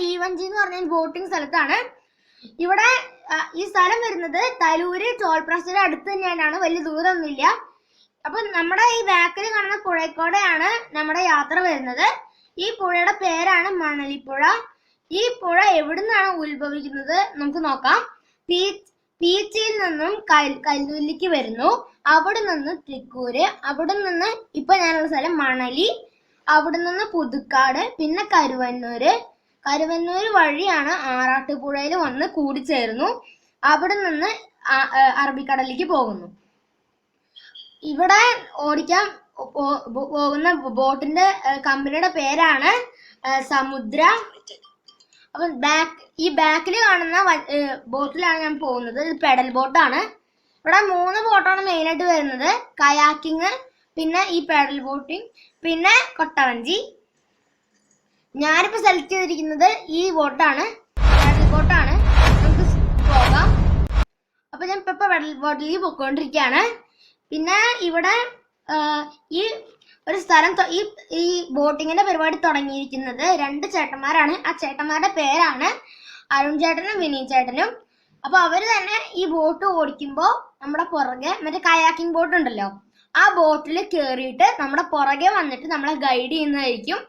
ഈവഞ്ചി എന്ന് പറഞ്ഞ ബോട്ടിംഗ് സ്ഥലത്താണ്. ഇവിടെ ഈ സ്ഥലം വരുന്നത് തലൂര് ടോൾ പ്ലാസയുടെ അടുത്ത് തന്നെയാണ്, വലിയ ദൂരമൊന്നുമില്ല. അപ്പൊ നമ്മുടെ ഈ ബാക്കിൽ കാണുന്ന പുഴക്കോടെയാണ് നമ്മുടെ യാത്ര വരുന്നത്. ഈ പുഴയുടെ പേരാണ് മണലിപ്പുഴ. ഈ പുഴ എവിടുന്നാണ് ഉത്ഭവിക്കുന്നത് നമുക്ക് നോക്കാം. പീച്ചിയിൽ നിന്നും കല്ലുല്ലിക്ക് വരുന്നു, അവിടെ നിന്ന് തൃക്കൂര്, അവിടെ നിന്ന് ഇപ്പൊ ഞാനുള്ള സ്ഥലം മണലി, അവിടെ നിന്ന് പുതുക്കാട്, പിന്നെ കരുവന്നൂര് വഴിയാണ് ആറാട്ടുപുഴയിൽ വന്ന് കൂടിച്ചേരുന്നു. അവിടെ നിന്ന് അറബിക്കടലിലേക്ക് പോകുന്നു. ഇവിടെ ഓടിക്കാൻ പോകുന്ന ബോട്ടിന്റെ കമ്പനിയുടെ പേരാണ് സമുദ്ര. അപ്പൊ ഈ ബാക്കിൽ കാണുന്ന ബോട്ടിലാണ് ഞാൻ പോകുന്നത്. ഇത് പെഡൽ ബോട്ടാണ്. ഇവിടെ 3 ബോട്ടാണ് മെയിനായിട്ട് വരുന്നത്. കയാക്കിങ്, പിന്നെ ഈ പെഡൽ ബോട്ടിങ്, പിന്നെ കൊട്ടവഞ്ചി. ഞാനിപ്പോ സെലക്ട് ചെയ്തിരിക്കുന്നത് ഈ ബോട്ടാണ്, പെഡൽ ബോട്ടാണ്. നമുക്ക് പോകാം. അപ്പൊ ഞാൻ ഇപ്പൊ പെഡൽ ബോട്ടിലേക്ക് പോയിക്കൊണ്ടിരിക്കുകയാണ്. പിന്നെ ഇവിടെ ഈ ഒരു സ്ഥലം, ഈ ബോട്ടിങ്ങിന്റെ പരിപാടി തുടങ്ങിയിരിക്കുന്നത് 2 ചേട്ടന്മാരാണ്. ആ ചേട്ടന്മാരുടെ പേരാണ് അരുൺ ചേട്ടനും വിനീത് ചേട്ടനും. അപ്പൊ അവര് തന്നെ ഈ ബോട്ട് ഓടിക്കുമ്പോ നമ്മുടെ പുറകെ മറ്റേ കയാക്കിംഗ് ബോട്ട് ഉണ്ടല്ലോ, ആ ബോട്ടിൽ കയറിയിട്ട് നമ്മുടെ പുറകെ വന്നിട്ട് നമ്മളെ ഗൈഡ് ചെയ്യുന്നതായിരിക്കും.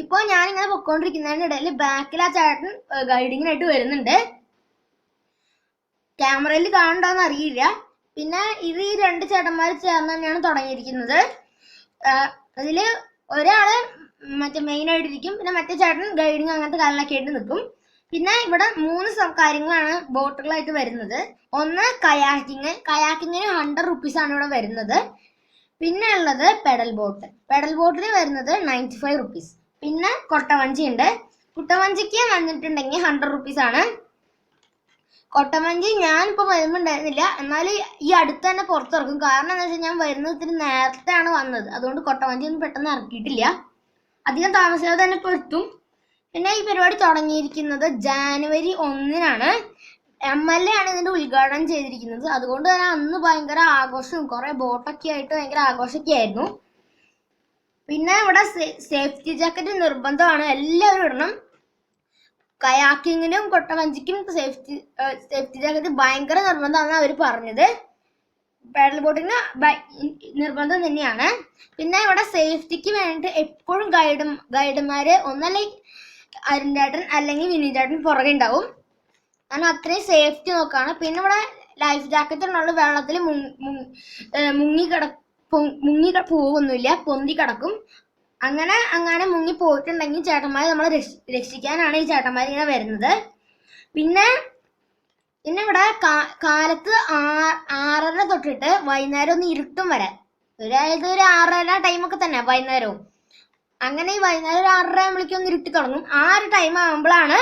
ഇപ്പൊ ഞാനിങ്ങനെ പൊക്കോണ്ടിരിക്കുന്നതിന്റെ ഇടയിൽ ബാക്കിൽ ആ ചേട്ടൻ ഗൈഡിങ്ങിനായിട്ട് വരുന്നുണ്ട്. ക്യാമറയിൽ കാണണ്ടോന്ന് അറിയില്ല. പിന്നെ ഇത് ഈ 2 ചേട്ടന്മാർ ചേർന്ന് തന്നെയാണ് തുടങ്ങിയിരിക്കുന്നത്. അതില് ഒരാള് മറ്റേ മെയിൻ ആയിട്ടിരിക്കും, പിന്നെ മറ്റേ ചേട്ടൻ ഗൈഡിങ് അങ്ങനത്തെ കാര്യങ്ങളൊക്കെ ആയിട്ട് നിൽക്കും. പിന്നെ ഇവിടെ 3 കാര്യങ്ങളാണ് ബോട്ടുകളായിട്ട് വരുന്നത്. ഒന്ന് കയാക്കിങ്ങിന് 100 rupees ആണ് ഇവിടെ വരുന്നത്. പിന്നെ ഉള്ളത് പെഡൽ ബോട്ടിന് വരുന്നത് 95 rupees. പിന്നെ കൊട്ടവഞ്ചി ഉണ്ട്. കുട്ടവഞ്ചിക്ക് വന്നിട്ടുണ്ടെങ്കിൽ 100 rupees ആണ്. കൊട്ടവഞ്ചി ഞാനിപ്പോൾ വരുമ്പോണ്ടായിരുന്നില്ല, എന്നാൽ ഈ അടുത്ത് തന്നെ പുറത്തിറക്കും. കാരണം എന്താ വെച്ചാൽ ഞാൻ വരുന്നത് ഇത്തിരി നേരത്തെയാണ് വന്നത്, അതുകൊണ്ട് കൊട്ടവഞ്ചി ഒന്നും പെട്ടെന്ന് ഇറക്കിയിട്ടില്ല. അധികം താമസിയാതെ തന്നെ ഇപ്പോൾ എത്തും. പിന്നെ ഈ പരിപാടി തുടങ്ങിയിരിക്കുന്നത് January 1-നാണ്. MLA ആണ് ഇതിന്റെ ഉദ്ഘാടനം ചെയ്തിരിക്കുന്നത്. അതുകൊണ്ട് തന്നെ അന്ന് ഭയങ്കര ആഘോഷവും കുറെ ബോട്ടൊക്കെ ആയിട്ട് ഭയങ്കര ആഘോഷമൊക്കെ ആയിരുന്നു. പിന്നെ ഇവിടെ സേഫ്റ്റി ജാക്കറ്റ് നിർബന്ധമാണ്, എല്ലാവരും ഇടണം. കയാക്കിങ്ങിനും കൊട്ടവഞ്ചിക്കും സേഫ്റ്റി ജാക്കറ്റ് ഭയങ്കര നിർബന്ധമാണ് അവർ പറഞ്ഞത്. പാഡൽ ബോട്ടിന് നിർബന്ധം തന്നെയാണ്. പിന്നെ ഇവിടെ സേഫ്റ്റിക്ക് വേണ്ടിയിട്ട് എപ്പോഴും ഗൈഡുമാര് ഒന്നല്ലെങ്കിൽ അരുൺ ചേട്ടൻ അല്ലെങ്കിൽ വിനീത് ചേട്ടൻ പുറകെ ഉണ്ടാവും. കാരണം അത്രയും സേഫ്റ്റി നോക്കാണ്. പിന്നെ ഇവിടെ ലൈഫ് ജാക്കറ്റ് ഉള്ള വെള്ളത്തിൽ മുങ്ങി പോവൊന്നുമില്ല, പൊന്തി കിടക്കും. അങ്ങനെ മുങ്ങി പോയിട്ടുണ്ടെങ്കിൽ ചേട്ടന്മാരെ നമ്മളെ രക്ഷിക്കാനാണ് ഈ ചേട്ടന്മാർ ഇങ്ങനെ വരുന്നത്. പിന്നെ ഇവിടെ കാലത്ത് 6:30 തൊട്ടിട്ട് വൈകുന്നേരം ഒന്ന് ഇരുട്ടും വരെ, അതായത് ഒരു 6:30 ടൈമൊക്കെ തന്നെ വൈകുന്നേരവും. അങ്ങനെ ഈ വൈകുന്നേരം ഒരു 6:30 ആകുമ്പോഴേക്കും ഒന്ന് ഇരുട്ടി തുടങ്ങും. ആ ഒരു ടൈം ആകുമ്പോഴാണ്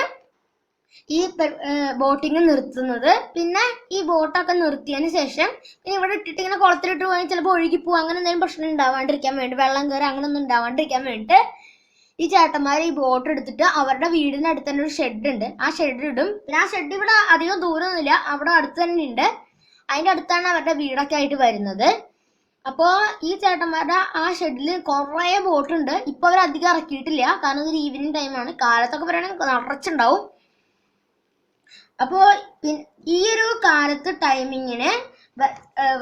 ഈ ബോട്ടിങ് നിർത്തുന്നത്. പിന്നെ ഈ ബോട്ടൊക്കെ നിർത്തിയതിന് ശേഷം ഇവിടെ ഇട്ടിട്ട് ഇങ്ങനെ കുളത്തിലിട്ട് പോയി ചിലപ്പോൾ ഒഴുകിപ്പോവും. അങ്ങനെ എന്തെങ്കിലും പ്രശ്നം ഉണ്ടാവാണ്ടിരിക്കാൻ വേണ്ടി, വെള്ളം കയറി അങ്ങനെ ഒന്നും ഉണ്ടാവാണ്ടിരിക്കാൻ വേണ്ടിയിട്ട് ഈ ചേട്ടന്മാർ ഈ ബോട്ട് എടുത്തിട്ട് അവരുടെ വീടിന് അടുത്ത് തന്നെ ഒരു ഷെഡ് ഉണ്ട്, ആ ഷെഡ് ഇടും. പിന്നെ ആ ഷെഡ് ഇവിടെ അധികം ദൂരമൊന്നുമില്ല, അവിടെ അടുത്ത് തന്നെ ഉണ്ട്. അതിൻ്റെ അടുത്താണ് അവരുടെ വീടൊക്കെ ആയിട്ട് വരുന്നത്. അപ്പോൾ ഈ ചേട്ടന്മാരുടെ ആ ഷെഡിൽ കുറേ ബോട്ടുണ്ട്. ഇപ്പോൾ അവർ അധികം ഇറക്കിയിട്ടില്ല, കാരണം ഇതൊരു ഈവനിങ് ടൈമാണ്. കാലത്തൊക്കെ പറയുകയാണെങ്കിൽ നിറച്ചുണ്ടാവും. അപ്പോൾ ഈ ഒരു കാലത്ത് ടൈമിങ്ങിന്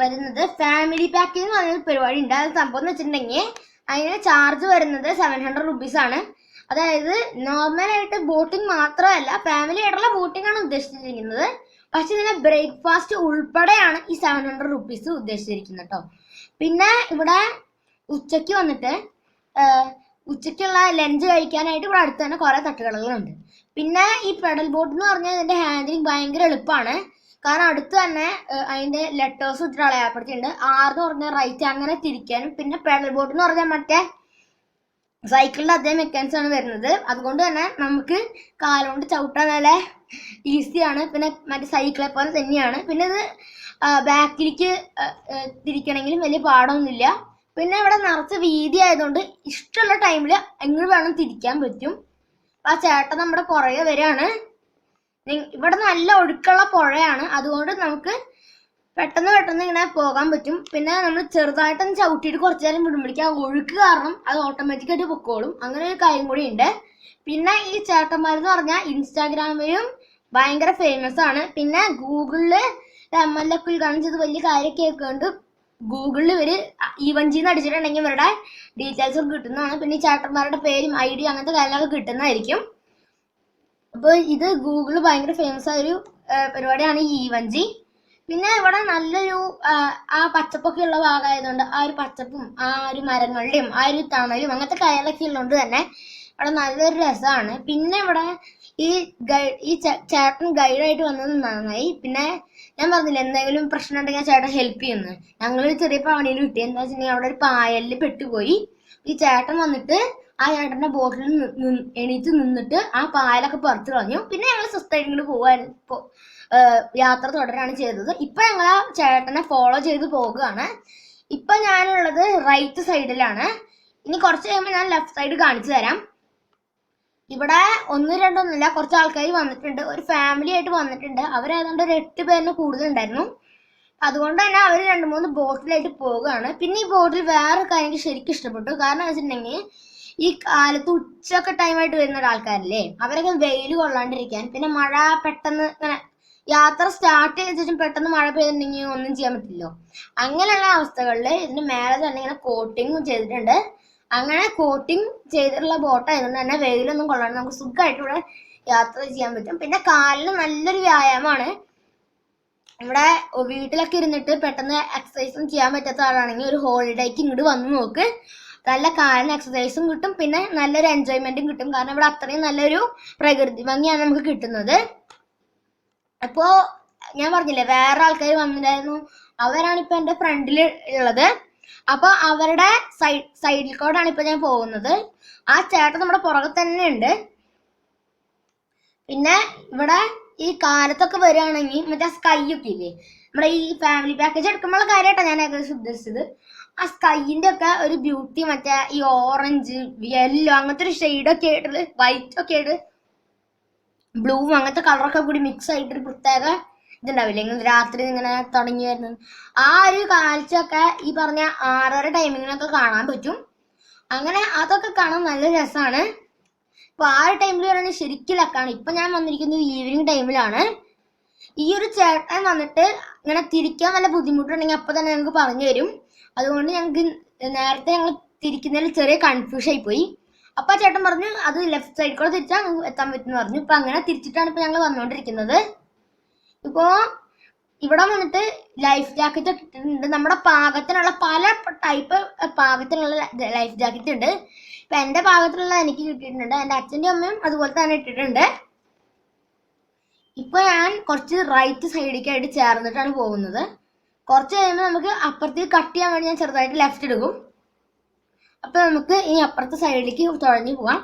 വരുന്നത് ഫാമിലി പാക്കേജ് എന്ന് പറയുന്ന പരിപാടി ഉണ്ട്. അത് സംഭവം എന്ന് വെച്ചിട്ടുണ്ടെങ്കിൽ അതിന് ചാർജ് വരുന്നത് 700 rupees ആണ്. അതായത് നോർമലായിട്ട് ബോട്ടിംഗ് മാത്രമല്ല, ഫാമിലി ആയിട്ടുള്ള ബോട്ടിംഗ് ആണ് ഉദ്ദേശിച്ചിരിക്കുന്നത്. പക്ഷെ ഇതിന് ബ്രേക്ക്ഫാസ്റ്റ് ഉൾപ്പെടെയാണ് ഈ 700 rupees ഉദ്ദേശിച്ചിരിക്കുന്നത് കേട്ടോ. പിന്നെ ഇവിടെ ഉച്ചയ്ക്ക് വന്നിട്ട് ഉച്ചയ്ക്കുള്ള ലഞ്ച് കഴിക്കാനായിട്ട് ഇവിടെ അടുത്ത് തന്നെ കുറേ തട്ടുകടകളുണ്ട്. പിന്നെ ഈ പെഡൽ ബോട്ട് എന്ന് പറഞ്ഞാൽ ഇതിന്റെ ഹാൻഡിലിങ് ഭയങ്കര എളുപ്പമാണ്. കാരണം അടുത്ത് തന്നെ അതിന്റെ ലെറ്റേഴ്സ് ഇട്ടിട്ട് അളയാപ്പെടുത്തിയിട്ടുണ്ട്. 6 എന്ന് പറഞ്ഞാൽ റൈറ്റ് അങ്ങനെ തിരിക്കാനും. പിന്നെ പെഡൽ ബോട്ട് എന്ന് പറഞ്ഞാൽ മറ്റേ സൈക്കിളിന്റെ അതേ മെക്കാനിക്സ് ആണ് വരുന്നത്. അതുകൊണ്ട് തന്നെ നമുക്ക് കാലുകൊണ്ട് ചവിട്ടാൻ നല്ല ഈസിയാണ്. പിന്നെ മറ്റേ സൈക്കിളെ പോലെ തന്നെയാണ്. പിന്നെ ഇത് ബാക്കിലേക്ക് തിരിക്കണമെങ്കിലും വലിയ പാടമൊന്നുമില്ല. പിന്നെ ഇവിടെ നിറച്ച് വീതി ആയതുകൊണ്ട് ഇഷ്ടമുള്ള ടൈമിൽ എങ്ങനെ വേണം തിരിക്കാൻ പറ്റും. ആ ചേട്ടൻ നമ്മുടെ പുറകെ വരികയാണ്. ഇവിടെ നല്ല ഒഴുക്കുള്ള പുഴയാണ്, അതുകൊണ്ട് നമുക്ക് പെട്ടെന്ന് പെട്ടെന്ന് ഇങ്ങനെ പോകാൻ പറ്റും. പിന്നെ നമ്മൾ ചെറുതായിട്ടൊന്ന് ചവിട്ടിയിട്ട് കുറച്ചു നേരം വിടുമ്പോഴേക്കും ആ ഒഴുക്ക് കാരണം അത് ഓട്ടോമാറ്റിക്കായിട്ട് പൊക്കോളും. അങ്ങനെ ഒരു കാര്യം കൂടി ഉണ്ട്. പിന്നെ ഈ ചേട്ടന്മാരെന്ന് പറഞ്ഞാൽ ഇൻസ്റ്റാഗ്രാമിലും ഭയങ്കര ഫേമസ് ആണ്. പിന്നെ ഗൂഗിളില് MLA ഒക്കെ ഉദ്ഘാടനം ചെയ്ത് വലിയ കാര്യമൊക്കെ ആയിക്കൊണ്ട് ഗൂഗിളിൽ ഇവര് ഈവഞ്ചിന്ന് അടിച്ചിട്ടുണ്ടെങ്കിൽ ഇവരുടെ ഡീറ്റെയിൽസ് ഒക്കെ കിട്ടുന്നതാണ്. പിന്നെ ഈ ചേട്ടന്മാരുടെ പേരും ID അങ്ങനത്തെ കാര്യങ്ങളൊക്കെ കിട്ടുന്നതായിരിക്കും. അപ്പോൾ ഇത് ഗൂഗിളിൽ ഭയങ്കര ഫേമസ് ആയൊരു പരിപാടിയാണ് ഈ ഈവഞ്ചി. പിന്നെ ഇവിടെ നല്ലൊരു ആ പച്ചപ്പൊക്കെ ഉള്ള ഭാഗമായതുകൊണ്ട് ആ ഒരു പച്ചപ്പും ആ ഒരു മരങ്ങളുടെയും ആ ഒരു തണലും അങ്ങനത്തെ കാര്യങ്ങളൊക്കെ ഉള്ളതുകൊണ്ട് തന്നെ ഇവിടെ നല്ലൊരു രസമാണ്. പിന്നെ ഇവിടെ ഈ ചേട്ടൻ ഗൈഡായിട്ട് വന്നത് നന്നായി. പിന്നെ ഞാൻ പറഞ്ഞില്ല എന്തെങ്കിലും പ്രശ്നം ഉണ്ടെങ്കിൽ ചേട്ടൻ ഹെൽപ്പ് ചെയ്യുന്നു. ഞങ്ങളൊരു ചെറിയ പണിയിൽ കിട്ടി. എന്താ വെച്ചിട്ടുണ്ടെങ്കിൽ അവിടെ ഒരു പായലിൽ പെട്ടുപോയി. ഈ ചേട്ടൻ വന്നിട്ട് ആ ചേട്ടന്റെ ബോട്ടിൽ എണീറ്റ് നിന്നിട്ട് ആ പായലൊക്കെ പറിച്ചു കളഞ്ഞു. പിന്നെ ഞങ്ങൾ സ്വസ്ഥമായിട്ട് പോവായിരുന്നു, യാത്ര തുടരാണ് ചെയ്തത്. ഇപ്പൊ ഞങ്ങൾ ആ ചേട്ടനെ ഫോളോ ചെയ്ത് പോകുകയാണ്. ഇപ്പൊ ഞാനുള്ളത് റൈറ്റ് സൈഡിലാണ്. ഇനി കുറച്ച് കഴിയുമ്പോൾ ഞാൻ ലെഫ്റ്റ് സൈഡ് കാണിച്ചു തരാം. ഇവിടെ 1-2 കുറച്ച് ആൾക്കാർ വന്നിട്ടുണ്ട്. ഒരു ഫാമിലി ആയിട്ട് വന്നിട്ടുണ്ട്. അവരേതാണ്ട് ഒരു 8 പേരിന് കൂടുതലുണ്ടായിരുന്നു. അതുകൊണ്ട് തന്നെ അവർ 2-3 ബോട്ടിലായിട്ട് പോവുകയാണ്. പിന്നെ ഈ ബോട്ടിൽ വേറെ കാര്യം എനിക്ക് ശരിക്കും ഇഷ്ടപ്പെട്ടു. കാരണം വെച്ചിട്ടുണ്ടെങ്കിൽ ഈ കാലത്ത് ഉച്ചയൊക്കെ ടൈമായിട്ട് വരുന്ന ഒരാൾക്കാരില്ലേ, അവരൊക്കെ വെയിൽ കൊള്ളാണ്ടിരിക്കാൻ, പിന്നെ മഴ പെട്ടെന്ന് ഇങ്ങനെ യാത്ര സ്റ്റാർട്ട് ചെയ്ത ശേഷം പെട്ടെന്ന് മഴ പെയ്തിട്ടുണ്ടെങ്കിൽ ഒന്നും ചെയ്യാൻ പറ്റില്ലല്ലോ. അങ്ങനെയുള്ള അവസ്ഥകളിൽ ഇതിന് മേലെ തന്നെ ഇങ്ങനെ കോട്ടിങ്ങും ചെയ്തിട്ടുണ്ട്. അങ്ങനെ കോട്ടിങ് ചെയ്തിട്ടുള്ള ബോട്ടായതുകൊണ്ട് തന്നെ വെയിലൊന്നും കൊള്ളാണ്ട് നമുക്ക് സുഖമായിട്ട് ഇവിടെ യാത്ര ചെയ്യാൻ പറ്റും. പിന്നെ കാലിന് നല്ലൊരു വ്യായാമമാണ്. ഇവിടെ വീട്ടിലൊക്കെ ഇരുന്നിട്ട് പെട്ടെന്ന് എക്സസൈസും ചെയ്യാൻ പറ്റാത്ത ആളാണെങ്കിൽ ഒരു ഹോളിഡേക്ക് ഇങ്ങോട്ട് വന്ന് നോക്ക്. നല്ല കാലിന് എക്സസൈസും കിട്ടും, പിന്നെ നല്ലൊരു എൻജോയ്മെന്റും കിട്ടും. കാരണം ഇവിടെ അത്രയും നല്ലൊരു പ്രകൃതി ഭംഗിയാണ് നമുക്ക് കിട്ടുന്നത്. അപ്പോ ഞാൻ പറഞ്ഞില്ലേ വേറെ ആൾക്കാർ വന്നിട്ടുണ്ടായിരുന്നു, അവരാണ് ഇപ്പൊ എന്റെ ഫ്രണ്ടിൽ ഉള്ളത്. അപ്പൊ അവരുടെ സൈഡിൽ കൂടെയാണ് ഇപ്പൊ ഞാൻ പോകുന്നത്. ആ ചേട്ടൻ നമ്മുടെ പുറകെ തന്നെ ഉണ്ട്. പിന്നെ ഇവിടെ ഈ കാലത്തൊക്കെ വരികയാണെങ്കിൽ മറ്റേ സ്കൈ ഒക്കെ ഇല്ലേ, നമ്മുടെ ഈ ഫാമിലി പാക്കേജ് എടുക്കുമ്പോഴുള്ള കാര്യമായിട്ടാണ് ഞാൻ ഏകദേശം ഉദ്ദേശിച്ചത്. ആ സ്കൈന്റെ ഒക്കെ ഒരു ബ്യൂട്ടി, മറ്റേ ഈ ഓറഞ്ച്, യെല്ലോ അങ്ങനത്തെ ഒരു ഷെയ്ഡൊക്കെ ആയിട്ട്, വൈറ്റ് ഒക്കെ ആയിട്ട്, ബ്ലൂ അങ്ങനത്തെ കളറൊക്കെ കൂടി മിക്സ് ആയിട്ടൊരു പ്രത്യേക ഇതുണ്ടാവില്ലേ, ഇങ്ങനെ രാത്രി ഇങ്ങനെ തുടങ്ങി വരുന്നത്. ആ ഒരു കാഴ്ചയൊക്കെ ഈ പറഞ്ഞ 6:30 ടൈമിങ്ങിനൊക്കെ കാണാൻ പറ്റും. അങ്ങനെ അതൊക്കെ കാണാൻ നല്ല രസമാണ്. അപ്പൊ ആ ഒരു ടൈമിൽ പറയുന്നത് ശരിക്കും ലക്കാണ്. ഇപ്പൊ ഞാൻ വന്നിരിക്കുന്നത് ഈവനിങ് ടൈമിലാണ്. ഈ ഒരു ചേട്ടൻ വന്നിട്ട് ഇങ്ങനെ തിരിക്കാൻ വല്ല ബുദ്ധിമുട്ടുണ്ടെങ്കിൽ അപ്പൊ തന്നെ ഞങ്ങൾക്ക് പറഞ്ഞു തരും. അതുകൊണ്ട് ഞങ്ങൾക്ക് നേരത്തെ ഞങ്ങൾ തിരിക്കുന്നതിൽ ചെറിയ കൺഫ്യൂഷൻ ആയി പോയി. അപ്പൊ ആ ചേട്ടൻ പറഞ്ഞു അത് ലെഫ്റ്റ് സൈഡിൽ കൂടെ തിരിച്ചാൽ എത്താൻ പറ്റുമെന്ന് പറഞ്ഞു. ഇപ്പൊ അങ്ങനെ തിരിച്ചിട്ടാണ് ഇപ്പൊ ഞങ്ങൾ വന്നുകൊണ്ടിരിക്കുന്നത്. ഇപ്പോ ഇവിടെ വന്നിട്ട് ലൈഫ് ജാക്കറ്റ് ഒക്കെ ഇട്ടിട്ടുണ്ട്. നമ്മുടെ പാകത്തിനുള്ള പല ടൈപ്പ് പാകത്തിനുള്ള ലൈഫ് ജാക്കറ്റ് ഉണ്ട്. ഇപ്പൊ എന്റെ പാകത്തിലുള്ള എനിക്ക് കിട്ടിയിട്ടുണ്ട്. എന്റെ അച്ഛൻ്റെ അമ്മയും അതുപോലെ തന്നെ ഇട്ടിട്ടുണ്ട്. ഇപ്പൊ ഞാൻ കുറച്ച് റൈറ്റ് സൈഡിലേക്കായിട്ട് ചേർന്നിട്ടാണ് പോകുന്നത്. കുറച്ച് കഴിയുമ്പോൾ നമുക്ക് അപ്പുറത്തേക്ക് കട്ട് ചെയ്യാൻ വേണ്ടി ഞാൻ ചെറുതായിട്ട് ലെഫ്റ്റ് എടുക്കും. അപ്പൊ നമുക്ക് ഈ അപ്പുറത്തെ സൈഡിലേക്ക് തുഴഞ്ഞു പോവാം.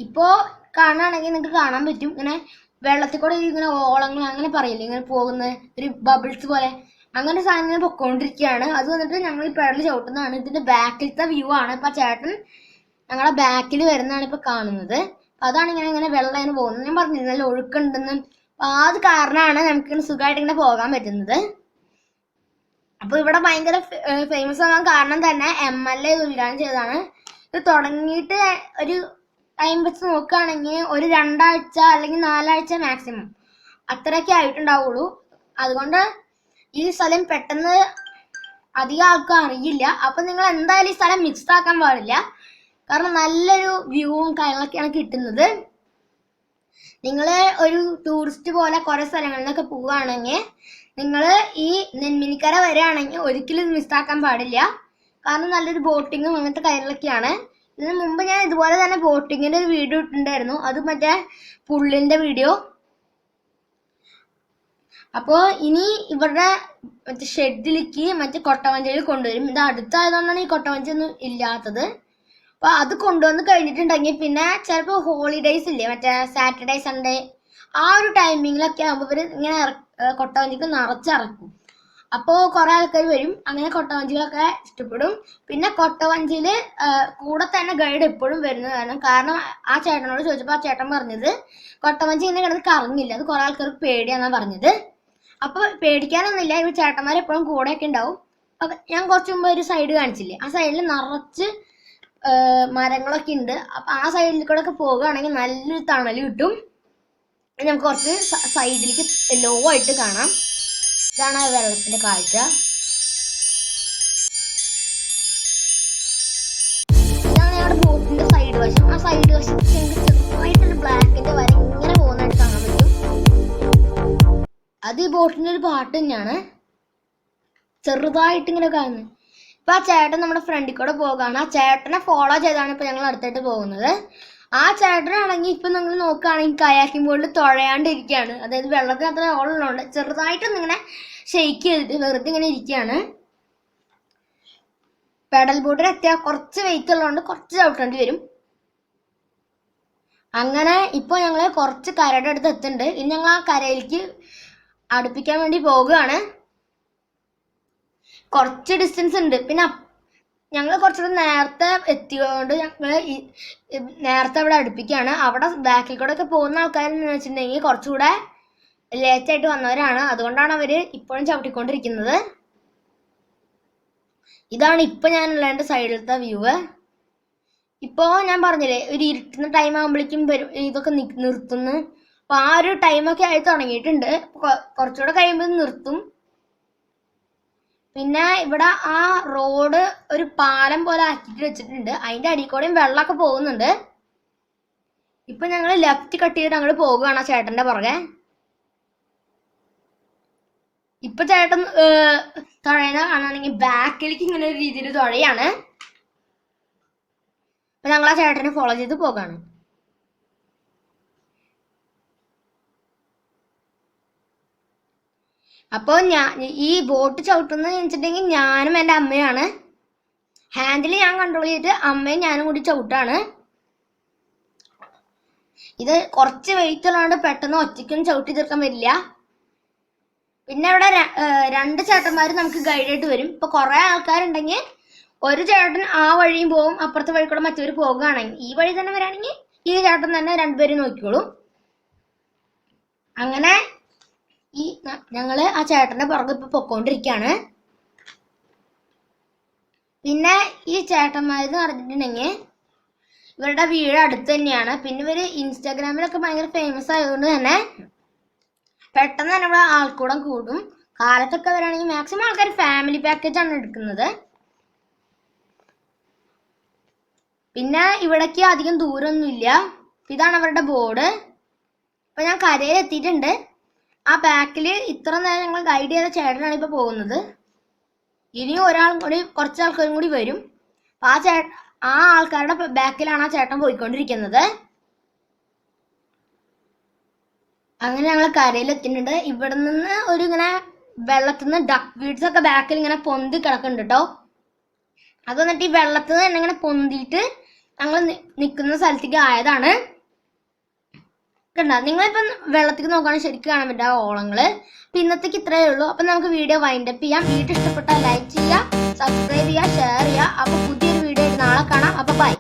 ഇപ്പോ കാണുകയാണെങ്കിൽ നിങ്ങൾക്ക് കാണാൻ പറ്റും ഇങ്ങനെ വെള്ളത്തിൽ കൂടെ ഇങ്ങനെ ഓളങ്ങൾ അങ്ങനെ പറയില്ലേ, ഇങ്ങനെ പോകുന്ന ഒരു ബബിൾസ് പോലെ അങ്ങനെ സാധനം പൊക്കോണ്ടിരിക്കുകയാണ്. അത് വന്നിട്ട് ഞങ്ങൾ ഈ പെടൽ ചവിട്ടുന്നതാണ്. ഇതിന്റെ ബാക്കിലത്തെ വ്യൂ ആണ്. ഇപ്പൊ ചേട്ടൻ ഞങ്ങളുടെ ബാക്കിൽ വരുന്നതാണ് ഇപ്പൊ കാണുന്നത്. അപ്പൊ അതാണ് ഇങ്ങനെ വെള്ളം ഇങ്ങനെ പോകുന്നത്. ഞാൻ പറഞ്ഞില്ല നല്ല ഒഴുക്കുണ്ടെന്ന്. അപ്പൊ അത് കാരണമാണ് നമുക്ക് സുഖമായിട്ട് ഇങ്ങനെ പോകാൻ പറ്റുന്നത്. അപ്പൊ ഇവിടെ ഭയങ്കര ഫേമസ് ആവാൻ കാരണം തന്നെ MLA ഉദ്ഘാടനം ചെയ്തതാണ്. ഇത് തുടങ്ങിയിട്ട് ഒരു ടൈം വെച്ച് നോക്കുകയാണെങ്കിൽ ഒരു 2 ആഴ്ച അല്ലെങ്കിൽ 4 ആഴ്ച മാക്സിമം അത്രയൊക്കെ ആയിട്ടുണ്ടാവുള്ളൂ. അതുകൊണ്ട് ഈ സ്ഥലം പെട്ടെന്ന് അധികം ആൾക്കും അറിയില്ല. അപ്പൊ നിങ്ങൾ എന്തായാലും ഈ സ്ഥലം മിക്സ് ആക്കാൻ പാടില്ല. കാരണം നല്ലൊരു വ്യൂവും കാര്യങ്ങളൊക്കെയാണ് കിട്ടുന്നത്. നിങ്ങൾ ഒരു ടൂറിസ്റ്റ് പോലെ കുറെ സ്ഥലങ്ങളിലൊക്കെ പോവുകയാണെങ്കിൽ നിങ്ങൾ ഈ നെന്മിനിക്കര വരികയാണെങ്കിൽ ഒരിക്കലും മിസ്സാക്കാൻ പാടില്ല. കാരണം നല്ലൊരു ബോട്ടിങ്ങും അങ്ങനത്തെ കാര്യങ്ങളൊക്കെയാണ്. ഇതിന് മുമ്പ് ഞാൻ ഇതുപോലെ തന്നെ ബോട്ടിങ്ങിന്റെ ഒരു വീഡിയോ ഇട്ടിട്ടുണ്ടായിരുന്നു. അത് മറ്റേ പുള്ളിന്റെ വീഡിയോ. അപ്പോൾ ഇനി ഇവരുടെ മറ്റേ ഷെഡിലേക്ക് മറ്റേ കൊട്ടവഞ്ചിയിൽ കൊണ്ടുവരും. ഇത് അടുത്തായതുകൊണ്ടാണ് ഈ കൊട്ടവഞ്ചി ഒന്നും ഇല്ലാത്തത്. അപ്പൊ അത് കൊണ്ടുവന്ന് കഴിഞ്ഞിട്ടുണ്ടെങ്കിൽ പിന്നെ ചിലപ്പോൾ ഹോളിഡേയ്സ് ഇല്ലേ, മറ്റേ സാറ്റർഡേ സൺഡേ ആ ഒരു ടൈമിങ്ങിലൊക്കെ ആകുമ്പോൾ ഇവർ ഇങ്ങനെ കൊട്ടവഞ്ചിക്ക് നിറച്ചിറക്കും. അപ്പോൾ കുറെ ആൾക്കാർ വരും. അങ്ങനെ കൊട്ടവഞ്ചികളൊക്കെ ഇഷ്ടപ്പെടും. പിന്നെ കൊട്ടവഞ്ചിയിൽ കൂടെ തന്നെ ഗൈഡ് എപ്പോഴും വരുന്നതാണ്. കാരണം ആ ചേട്ടനോട് ചോദിച്ചപ്പോൾ ആ ചേട്ടൻ പറഞ്ഞത് കൊട്ടവഞ്ചി ഇങ്ങനെ കിടന്ന് കറങ്ങില്ല, അത് കുറെ ആൾക്കാർക്ക് പേടിയാണെന്നാണ് പറഞ്ഞത്. അപ്പോൾ പേടിക്കാനൊന്നുമില്ല, ഇവർ ചേട്ടന്മാർ എപ്പോഴും കൂടെയൊക്കെ ഉണ്ടാവും. ഞാൻ കുറച്ച് മുമ്പ് ഒരു സൈഡ് കാണിച്ചില്ലേ, ആ സൈഡിൽ നിറച്ച് മരങ്ങളൊക്കെ ഉണ്ട്. അപ്പം ആ സൈഡിൽ കൂടെ ഒക്കെ പോകുകയാണെങ്കിൽ നല്ലൊരു തണൽ കിട്ടും. നമുക്ക് കുറച്ച് സൈഡിലേക്ക് ലോ ആയിട്ട് കാണാം. ഇതാണ് വെള്ളത്തിന്റെ കാഴ്ച. ഇതാണ് ഞങ്ങളുടെ ബോട്ടിന്റെ സൈഡ് വശം. ആ സൈഡ് വശം ചെറുതായിട്ടൊരു ബ്ലാക്കിന്റെ വര ഇങ്ങനെ പോകുന്നതായിട്ട് കാണാൻ പറ്റും. അത് ഈ ബോട്ടിന്റെ ഒരു പാട്ട് തന്നെയാണ്, ചെറുതായിട്ട് ഇങ്ങനെ കാണുന്നത്. ഇപ്പൊ ആ ചേട്ടൻ നമ്മുടെ ഫ്രണ്ടിൽ കൂടെ പോകാണ്. ആ ചേട്ടനെ ഫോളോ ചെയ്താണ് ഇപ്പൊ ഞങ്ങൾ അടുത്തായിട്ട് പോകുന്നത്. ആ ചേട്ടനാണെങ്കിൽ ഇപ്പൊ നിങ്ങൾ നോക്കുകയാണെങ്കിൽ കയാക്കിംഗ് ബോർഡിൽ തുഴയാണ്ടിരിക്കുകയാണ്. അതായത് വെള്ളത്തിനകത്ത് ഓളുള്ളതുകൊണ്ട് ചെറുതായിട്ടൊന്നും ഇങ്ങനെ ഷെയ്ക്ക് ചെയ്തിട്ട് വെറുതെ ഇങ്ങനെ ഇരിക്കുകയാണ്. പെഡൽ ബോട്ടിൽ എത്തിയാൽ കുറച്ച് വെയിറ്റ് ഉള്ളതുകൊണ്ട് കുറച്ച് ചവിട്ടേണ്ടി വരും. അങ്ങനെ ഇപ്പൊ ഞങ്ങള് കുറച്ച് കരയുടെ അടുത്ത് എത്തുന്നുണ്ട്. ഇനി ഞങ്ങൾ ആ കരയിലേക്ക് അടുപ്പിക്കാൻ വേണ്ടി പോകുകയാണ്. കുറച്ച് ഡിസ്റ്റൻസ് ഉണ്ട്. പിന്നെ ഞങ്ങൾ കുറച്ചുകൂടെ നേരത്തെ എത്തിയതുകൊണ്ട് ഞങ്ങൾ നേരത്തെ അവിടെ അടുപ്പിക്കുകയാണ്. അവിടെ ബാക്കിൽ കൂടെ ഒക്കെ പോകുന്ന ആൾക്കാരെന്ന് വെച്ചിട്ടുണ്ടെങ്കിൽ കുറച്ചുകൂടെ ലേറ്റായിട്ട് വന്നവരാണ്. അതുകൊണ്ടാണ് അവര് ഇപ്പോഴും ചവിട്ടിക്കൊണ്ടിരിക്കുന്നത്. ഇതാണ് ഇപ്പൊ ഞാനുള്ള എൻ്റെ സൈഡിലത്തെ വ്യൂ. ഇപ്പോൾ ഞാൻ പറഞ്ഞില്ലേ, ഒരു ഇരുട്ടുന്ന ടൈം ആകുമ്പോഴേക്കും ഇതൊക്കെ നിർത്തുന്നു. അപ്പോൾ ആ ഒരു ടൈമൊക്കെ ആയി തുടങ്ങിയിട്ടുണ്ട്. കുറച്ചുകൂടെ കഴിയുമ്പോൾ നിർത്തും. പിന്നെ ഇവിടെ ആ റോഡ് ഒരു പാലം പോലെ ആക്കിയിട്ട് വെച്ചിട്ടുണ്ട്. അതിന്റെ അടിയിൽ കൂടെയും വെള്ളമൊക്കെ പോകുന്നുണ്ട്. ഇപ്പൊ ഞങ്ങൾ ലെഫ്റ്റ് കട്ട് ചെയ്തിട്ട് അങ്ങോട്ട് പോകുകയാണ് ആ ചേട്ടന്റെ പുറകെ. ഇപ്പൊ ചേട്ടൻ തുഴയുന്ന കാണുകയാണെങ്കിൽ ബാക്കിലേക്ക് ഇങ്ങനെ ഒരു രീതിയിൽ തുഴയാണ്. അപ്പൊ ഞങ്ങൾ ആ ചേട്ടനെ ഫോളോ ചെയ്ത് പോകാണ്. അപ്പോൾ ഈ ബോട്ട് ചവിട്ടുന്നത് വെച്ചിട്ടുണ്ടെങ്കിൽ ഞാനും എൻ്റെ അമ്മയാണ്. ഹാൻഡിൽ ഞാൻ കൺട്രോൾ ചെയ്തിട്ട് അമ്മയും ഞാനും കൂടി ചവിട്ടാണ്. ഇത് കുറച്ച് വെയിറ്റ് ഉള്ളതുകൊണ്ട് പെട്ടെന്ന് ഒറ്റയ്ക്കൊന്നും ചവിട്ടി തീർക്കാൻ പറ്റില്ല. പിന്നെ ഇവിടെ രണ്ട് ചേട്ടന്മാർ നമുക്ക് ഗൈഡായിട്ട് വരും. ഇപ്പൊ കുറെ ആൾക്കാരുണ്ടെങ്കിൽ ഒരു ചേട്ടൻ ആ വഴിയും പോകും, അപ്പുറത്തെ വഴി കൂടെ മറ്റൊരു പോകുകയാണെങ്കിൽ ഈ വഴി തന്നെ വരാണെങ്കിൽ ഈ ചേട്ടൻ തന്നെ രണ്ടുപേരും നോക്കിക്കോളും. അങ്ങനെ ഞങ്ങള് ആ ചേട്ടന്റെ പുറകെ ഇപ്പൊ പൊക്കോണ്ടിരിക്കുകയാണ്. പിന്നെ ഈ ചേട്ടന്മാരെന്ന് പറഞ്ഞിട്ടുണ്ടെങ്കിൽ ഇവരുടെ വീട് അടുത്ത് തന്നെയാണ്. പിന്നെ ഇവര് ഇൻസ്റ്റാഗ്രാമിലൊക്കെ ഭയങ്കര ഫേമസ് ആയതുകൊണ്ട് തന്നെ പെട്ടെന്ന് തന്നെ ഇവിടെ ആൾക്കൂടം കൂടും. കാലത്തൊക്കെ വരാണെങ്കിൽ മാക്സിമം ആൾക്കാർ ഫാമിലി പാക്കേജ് ആണ് എടുക്കുന്നത്. പിന്നെ ഇവിടേക്ക് അധികം ദൂരമൊന്നുമില്ല. ഇതാണ് അവരുടെ ബോർഡ്. ഇപ്പൊ ഞാൻ കരയിൽ എത്തിയിട്ടുണ്ട്. ആ ബാക്കിൽ ഇത്ര നേരം ഞങ്ങൾ ഗൈഡ് ചെയ്ത ചേട്ടനാണ് ഇപ്പൊ പോകുന്നത്. ഇനിയും ഒരാളും കൂടി കുറച്ച് ആൾക്കാരും കൂടി വരും. ആ ആൾക്കാരുടെ ബാക്കിലാണ് ആ ചേട്ടൻ പോയിക്കൊണ്ടിരിക്കുന്നത്. അങ്ങനെ ഞങ്ങൾ കരയിൽ എത്തിയിട്ടുണ്ട്. ഇവിടെ നിന്ന് ഒരു ഇങ്ങനെ വെള്ളത്തിൽ നിന്ന് ഡക്ക് വീഡ്സ് ഒക്കെ ബാക്കിൽ ഇങ്ങനെ പൊന്തി കിടക്കുന്നുണ്ട് കേട്ടോ. അത് വന്നിട്ട് ഈ വെള്ളത്തിൽ നിന്ന് തന്നെ ഇങ്ങനെ പൊന്തിയിട്ട് ഞങ്ങൾ നിൽക്കുന്ന സ്ഥലത്തേക്ക് ആയതാണ്. കണ്ടോ, നിങ്ങളിപ്പം വെള്ളത്തിൽ നോക്കുകയാണെങ്കിൽ ശരിക്കും കാണാൻ പറ്റുക ഓളങ്ങള്. അപ്പം ഇന്നത്തേക്ക് ഇത്രയേ ഉള്ളൂ. അപ്പം നമുക്ക് വീഡിയോ വൈൻഡപ്പ് ചെയ്യാം. വീഡിയോ ഇഷ്ടപ്പെട്ടാൽ ലൈക്ക് ചെയ്യുക, സബ്സ്ക്രൈബ് ചെയ്യുക, ഷെയർ ചെയ്യുക. അപ്പോൾ പുതിയൊരു വീഡിയോ നാളെ കാണാം. അപ്പോൾ ബൈ.